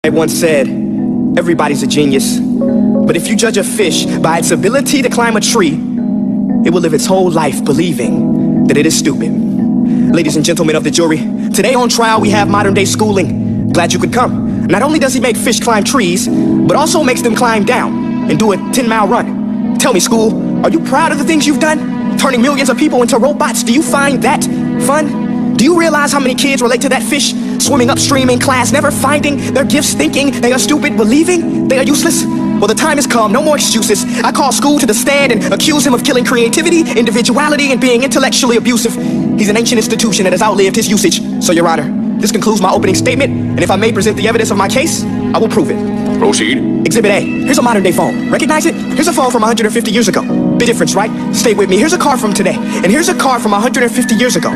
I once said, everybody's a genius, but if you judge a fish by its ability to climb a tree, it will live its whole life believing that it is stupid. Ladies and gentlemen of the jury, today on trial we have modern day schooling. Glad you could come. Not only does he make fish climb trees, but also makes them climb down and do a 10-mile run. Tell me, school, are you proud of the things you've done? Turning millions of people into robots, do you find that fun? Do you realize how many kids relate to that fish? Swimming upstream in class, never finding their gifts, thinking they are stupid, believing they are useless? Well, the time has come, no more excuses. I call school to the stand and accuse him of killing creativity, individuality, and being intellectually abusive. He's an ancient institution that has outlived his usage. So, Your Honor, this concludes my opening statement, and if I may present the evidence of my case, I will prove it. Proceed. Exhibit A. Here's a modern-day phone. Recognize it? Here's a phone from 150 years ago. Big difference, right? Stay with me. Here's a car from today, and here's a car from 150 years ago.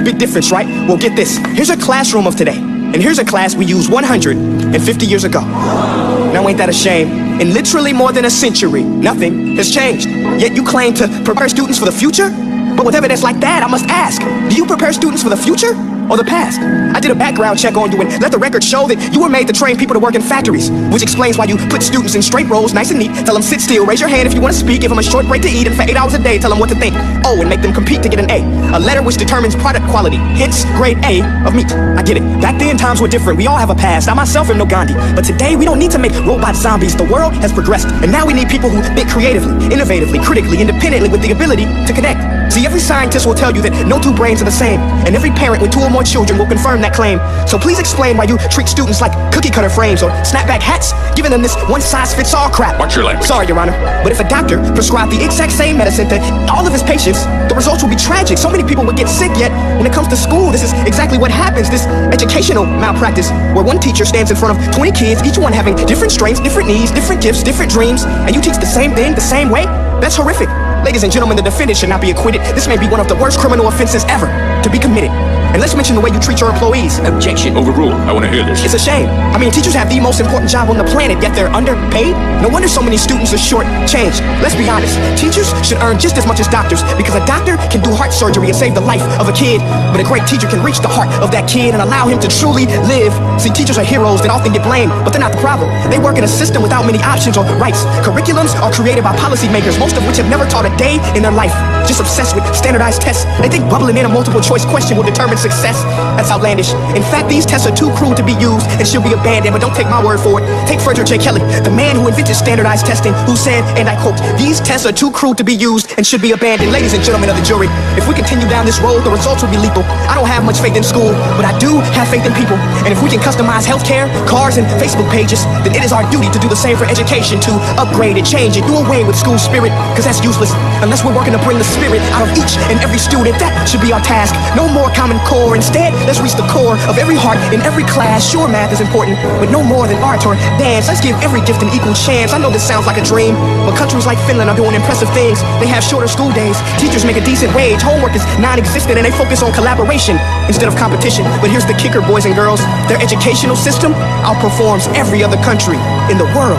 Big difference, right? Well, get this. Here's a classroom of today, and here's a class we used 150 years ago. Now, ain't that a shame? In literally more than a century, nothing has changed. Yet you claim to prepare students for the future? But with evidence like that, I must ask, do you prepare students for the future or the past? I did a background check on you and let the record show that you were made to train people to work in factories, which explains why you put students in straight rows, nice and neat, tell them sit still, raise your hand if you want to speak, give them a short break to eat, and for 8 hours a day, tell them what to think. Oh, and make them compete to get an A. A letter which determines product quality, hence grade A of meat. I get it. Back then, times were different. We all have a past. I myself am no Gandhi. But today, we don't need to make robot zombies. The world has progressed, and now we need people who think creatively, innovatively, critically, independently, with the ability to connect. See, every scientist will tell you that no two brains are the same, and every parent with 2 or more children will confirm that claim. So please explain why you treat students like cookie cutter frames or snapback hats, giving them this one-size-fits-all crap. Watch your language. Sorry, Your Honor, but if a doctor prescribed the exact same medicine to all of his patients, the results would be tragic. So many people would get sick, yet when it comes to school, this is exactly what happens. This educational malpractice, where one teacher stands in front of 20 kids, each one having different strengths, different needs, different gifts, different dreams, and you teach the same thing, the same way? That's horrific. Ladies and gentlemen, the defendant should not be acquitted. This may be one of the worst criminal offenses ever to be committed. And let's mention the way you treat your employees. Objection. Overruled. I want to hear this. It's a shame. I mean, teachers have the most important job on the planet, yet they're underpaid. No wonder so many students are short-changed. Let's be honest. Teachers should earn just as much as doctors, because a doctor can do heart surgery and save the life of a kid, but a great teacher can reach the heart of that kid and allow him to truly live. See, teachers are heroes that often get blamed, but they're not the problem. They work in a system without many options or rights. Curriculums are created by policymakers, most of which have never taught a day in their life, just obsessed with standardized tests. They think bubbling in a multiple choice question will determine success. That's outlandish. In fact, these tests are too crude to be used and should be abandoned, but don't take my word for it. Take Frederick J. Kelly, the man who invented standardized testing, who said, and I quote, "These tests are too crude to be used and should be abandoned." Ladies and gentlemen of the jury, if we continue down this road, the results will be lethal. I don't have much faith in school, but I do have faith in people. And if we can customize healthcare, cars, and Facebook pages, then it is our duty to do the same for education, to upgrade and change it, do away with school spirit, because that's useless unless we're working to bring the spirit out of each and every student. That should be our task. No more Common Core. Instead, let's reach the core of every heart in every class. Sure, math is important, but no more than art or dance. Let's give every gift an equal chance. I know this sounds like a dream, but countries like Finland are doing impressive things. They have shorter school days, teachers make a decent wage, homework is non-existent, and they focus on collaboration instead of competition. But here's the kicker, boys and girls. Their educational system outperforms every other country in the world.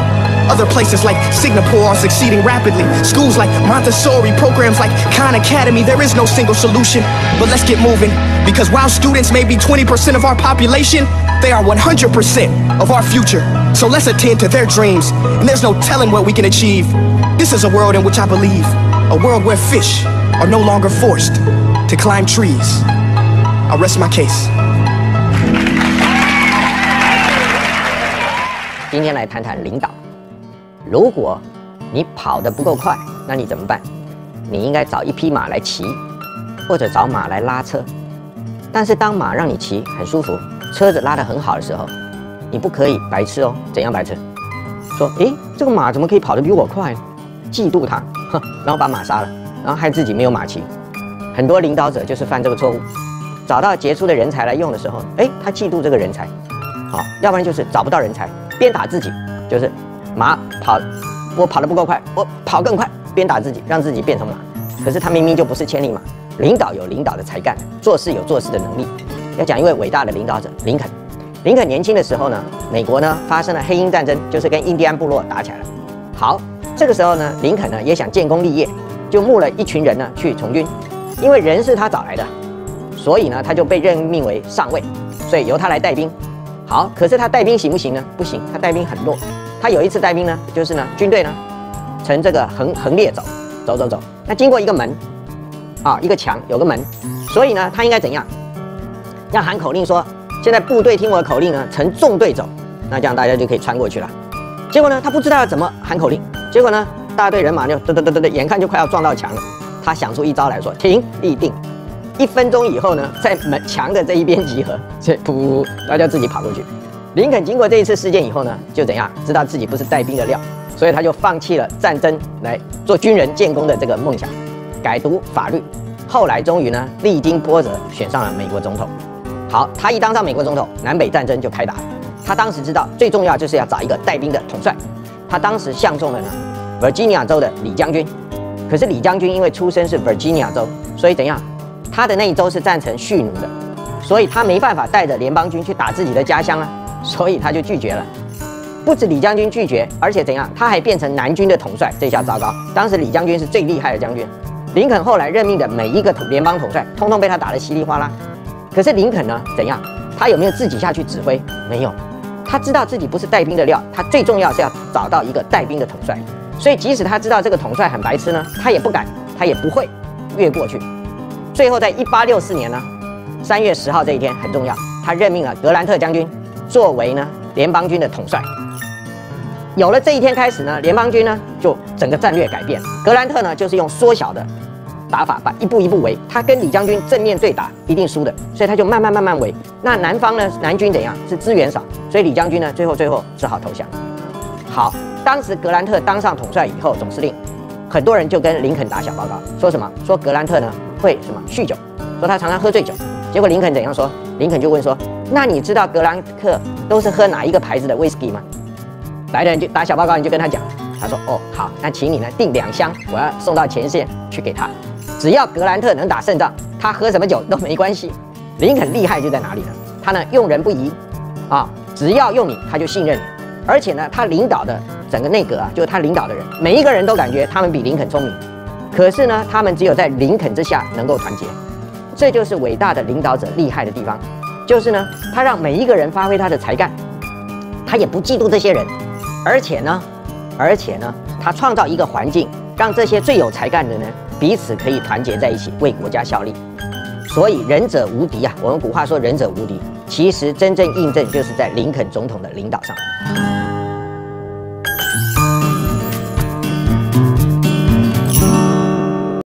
Other places like Singapore are succeeding rapidly. Schools like Montessori, programs like Khan Academy, there is no single solution. But let's get moving, because while students may be 20% of our population, they are 100% of our future. So let's attend to their dreams, and there's no telling what we can achieve. This is a world in which I believe, a world where fish are no longer forced to climb trees. I rest my case. 今天来谈谈领导。如果你跑得不够快，那你怎么办？你应该找一匹马来骑，或者找马来拉车。但是当马让你骑很舒服，车子拉得很好的时候，你不可以白痴哦。怎样白痴？说，诶，这个马怎么可以跑得比我快呢？嫉妒它，哼，然后把马杀了，然后害自己没有马骑。很多领导者就是犯这个错误，找到杰出的人才来用的时候，诶，他嫉妒这个人才，好，要不然就是找不到人才，鞭打自己，就是马跑，我跑得不够快，我跑更快，鞭打自己，让自己变成马。可是他明明就不是千里马。领导有领导的才干，做事有做事的能力。要讲一位伟大的领导者林肯。林肯年轻的时候呢，美国呢发生了黑鹰战争，就是跟印第安部落打起来了。好，这个时候呢，林肯呢也想建功立业，就募了一群人呢去从军。因为人是他找来的，所以呢他就被任命为上尉，所以由他来带兵。好，可是他带兵行不行呢？不行，他带兵很弱。他有一次带兵呢，就是呢，军队呢呈这个横列走。那经过一个门，一个墙有个门，所以呢，他应该怎样？要喊口令说，现在部队听我的口令呢，呈纵队走。那这样大家就可以穿过去了。结果呢，他不知道要怎么喊口令，结果呢，大队人马就眼看就快要撞到墙了。他想出一招来说：停，立定。1分钟以后呢，在墙的这一边集合，噗，大家自己跑过去。林肯经过这一次事件以后呢，就怎样？知道自己不是带兵的料，所以他就放弃了战争来做军人建功的这个梦想，改读法律。后来终于呢，历经波折，选上了美国总统。好，他一当上美国总统，南北战争就开打了。他当时知道最重要就是要找一个带兵的统帅，他当时相中了呢，Virginia 州的李将军。可是李将军因为出身是 Virginia 州，所以怎样？他的那一州是赞成蓄奴的，所以他没办法带着联邦军去打自己的家乡啊，所以他就拒绝了。不止李将军拒绝，而且怎样？他还变成南军的统帅，这下糟糕。当时李将军是最厉害的将军，林肯后来任命的每一个联邦统帅，通通被他打得稀里哗啦。可是林肯呢？怎样？他有没有自己下去指挥？没有。他知道自己不是带兵的料，他最重要是要找到一个带兵的统帅。所以即使他知道这个统帅很白痴呢，他也不敢，他也不会越过去。最后在1864年呢，3月10号这一天很重要，他任命了格兰特将军作为呢联邦军的统帅。有了这一天开始呢，联邦军呢就整个战略改变。格兰特呢就是用缩小的打法，把一步一步围。他跟李将军正面对打一定输的，所以他就慢慢围。那南方呢，南军怎样？是资源少，所以李将军呢最后只好投降。好，当时格兰特当上统帅以后，总司令，很多人就跟林肯打小报告，说什么？说格兰特呢会什么酗酒，说他常常喝醉酒。结果林肯怎样说？林肯就问说：那你知道格兰特都是喝哪一个牌子的 whisky 吗？来的人就打小报告，你就跟他讲。他说：哦，好，那请你呢订2箱，我要送到前线去给他。只要格兰特能打胜仗，他喝什么酒都没关系。林肯厉害就在哪里呢？他呢用人不疑只要用你，他就信任你。而且呢，他领导的整个内阁就是他领导的人，每一个人都感觉他们比林肯聪明。可是呢，他们只有在林肯之下能够团结。这就是伟大的领导者厉害的地方，就是呢，他让每一个人发挥他的才干，他也不嫉妒这些人，而且呢，他创造一个环境，让这些最有才干的人彼此可以团结在一起，为国家效力。所以仁者无敌啊！我们古话说仁者无敌，其实真正印证就是在林肯总统的领导上。